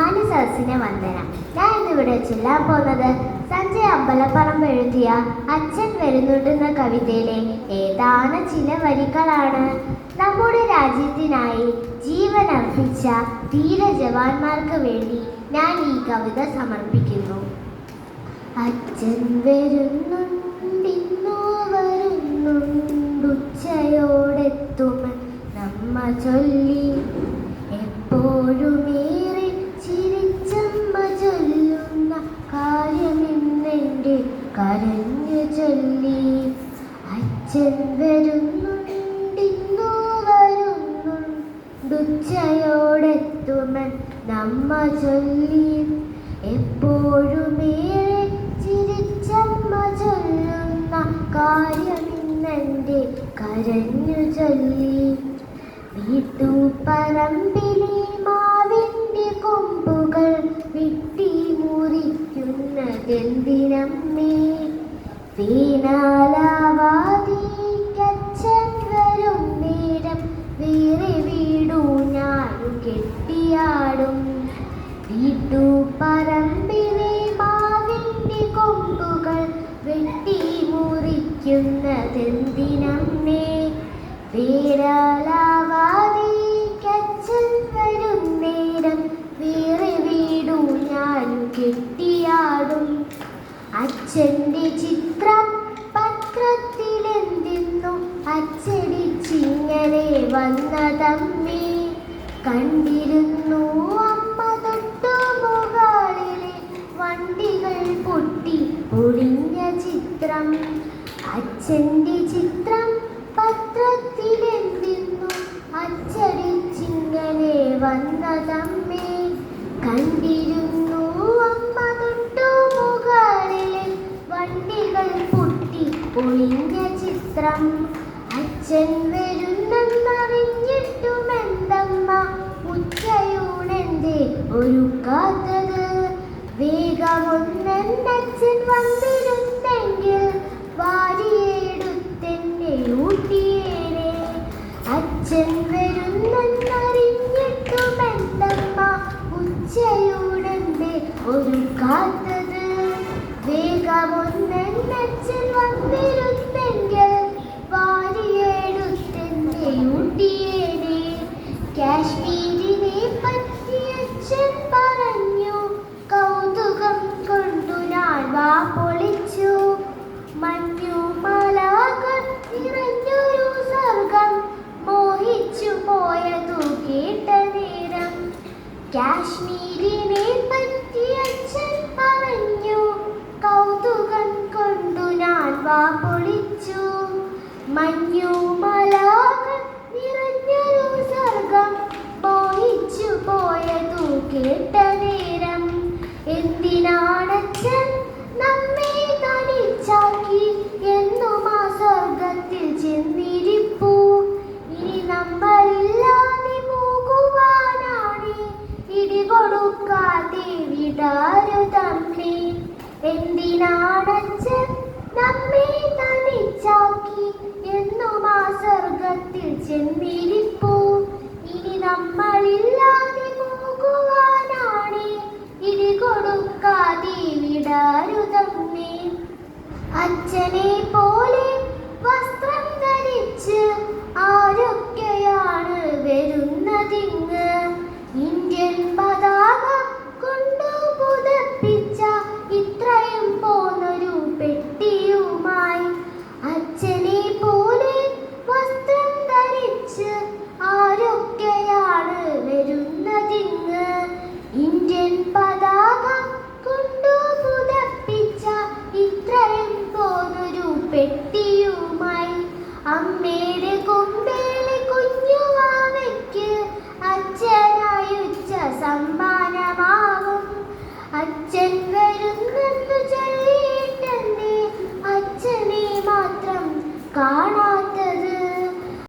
മാന്യസദസ്സിനെ വന്ദനം. ഞാൻ ഇന്നിവിടെ ചൊല്ലാൻ പോകുന്നത് സഞ്ജയ് അമ്പലപ്പറമ്പ് എഴുതിയ അച്ഛൻ വരുന്നുണ്ടെന്ന കവിതയിലെ ഏതാനും ചില വരികളാണ്. നമ്മുടെ രാജ്യത്തിനായി ജീവൻ അർപ്പിച്ച ധീര ജവാന്മാർക്ക് വേണ്ടി ഞാൻ ഈ കവിത സമർപ്പിക്കുന്നു. അച്ഛൻ വരുന്നുണ്ടിന്നു വരുന്നുണ്ടുച്ചയോടെത്തുമെന്ന് നമ്മ ചൊല്ലി, എപ്പോഴുമേറെ ചിരിച്ചമ്മ ചൊല്ലുന്ന കാര്യമിന്നെൻ്റെ കരഞ്ഞു ചൊല്ലി. അച്ഛൻ വരുന്നുണ്ടിന്നു വരുന്നുണ്ടുച്ചയോടെത്തുമെന്ന് നമ്മ ചൊല്ലി, എപ്പോഴുമേറെ ചിരിച്ചമ്മ ചൊല്ലുന്ന കാര്യമിന്നെൻ്റെ കരഞ്ഞു ചൊല്ലി. വീട്ടുപറമ്പിലെ മാവിൻ്റെ കൊമ്പുകൾ വെട്ടി മുറിക്കുന്നതെന്തിനമ്മേ? വീണാലാവാതിക്കച്ഛൻ വരും നേരം വേറെ വീടു ഞാനു കെട്ടിയാടും. വീട്ടുപറമ്പിലെ മാവിൻ്റെ കൊമ്പുകൾ വെട്ടി മുറിക്കുന്നതെന്തിനമ്മേ? വേരാലാവാതിക്കച്ഛൻ വരും നേരം വേറെ വീടു ഞാനു കെട്ടിയാടും. അച്ഛൻ്റെ ചിത്രം പത്രത്തിലെന്തെന്നു അച്ചടിച്ചിങ്ങനെ വന്നതമ്മേ? കണ്ടിരുന്നു അമ്മ തൊട്ടു മുകളിലെ വണ്ടികൾ പൊട്ടി ഒടിഞ്ഞ ചിത്രം. അച്ഛൻ്റെ ചിത്രം പത്രത്തിലെന്തെന്നു അച്ചടിച്ചിങ്ങനെ വന്നതമ്മേ? കണ്ടിരുന്നു അമ്മ തൊട്ടു മുകളിലെ വണ്ടികൾ പൊട്ടി ഒളിഞ്ഞ ചിത്രം. അച്ഛൻ വരുന്നെന്നറിഞ്ഞിട്ടുമെന്തമ്മ ഉച്ചയൂണെന്തേ ഒരുക്കാത്തത്? വേഗമൊന്നെന്നച്ഛൻ വന്നിരുന്നെങ്കിൽ വാരിയെടുത്തെന്നെ ഊട്ടിയേനെ. അച്ഛൻ വരുന്നെന്നറിഞ്ഞിട്ടുമെന്തമ്മ ഉച്ചയൂണെന്തേ ഒരുക്കാത്തത്? വേഗമൊന്നെന്നച്ഛൻ വന്നിരുന്നെങ്കിൽ വാരിയെടുത്തെന്നെ ഊട്ടിയേനെ. കാശ്മീരിനെ പറ്റി അച്ഛൻ പറഞ്ഞു, കൗതുകം കൊണ്ടു ഞാൻ വാ പൊളിച്ചു. മഞ്ഞുമലകൾ നിറഞ്ഞൊരു സ്വർഗം മോഹിച്ചു പോയതു കേട്ട നേരം. കാശ്മീരിനെ പറ്റി അച്ഛൻ പറഞ്ഞു, കൗതുകം കൊണ്ടു ഞാൻ വാ പൊളിച്ചു. മഞ്ഞുമലകൾ നിറഞ്ഞൊരു സ്വർഗം മോഹിച്ചു പോയതു കേട്ട നേരം. എന്തിനാണച്ഛൻ നമ്മെ തനിച്ചാക്കി എന്നും ആ സ്വർഗത്തിൽ ചെന്നിരിപ്പൂ? ഇനി നമ്മളില്ലാതെ പോകുവാനാണ്, ഇടികൊടുക്കാതെ വിടാരുതമ്മേ. എന്തിനാണച്ഛൻ നമ്മെ തനിച്ചാക്കി എന്നും ആ സ്വർഗത്തിൽ ചെന്നിരിപ്പൂ? ഇനി നമ്മളില്ലാതെ പോകുവാനാണ്, ഇടികൊടുക്കാതെ വിടാരുതമ്മേ. അച്ഛനെ പോലെ വസ്ത്രം ധരിച്ച് ആരൊക്കെയാണ് വരുന്നതിങ്ങ്? ഇന്ത്യൻ പതാക കൊണ്ടു പുതപ്പിച്ച ഇത്രയും പോന്നൊരു പെട്ടിയുമായി. അച്ഛനെ പോലെ വസ്ത്രം ധരിച്ച് ആരൊക്കെയാണ് വരുന്നതിങ്ങ്? ഇന്ത്യൻ പതാക കൊണ്ടു പുതപ്പിച്ച ഇത്രയും പോന്നൊരു പെട്ടിയുമായി. അമ്മയുടെ കൊമ്പേലെ കുഞ്ഞുവാവയ്ക്ക് അച്ഛനായുച്ച സമ്മാനമാവും. അച്ഛൻ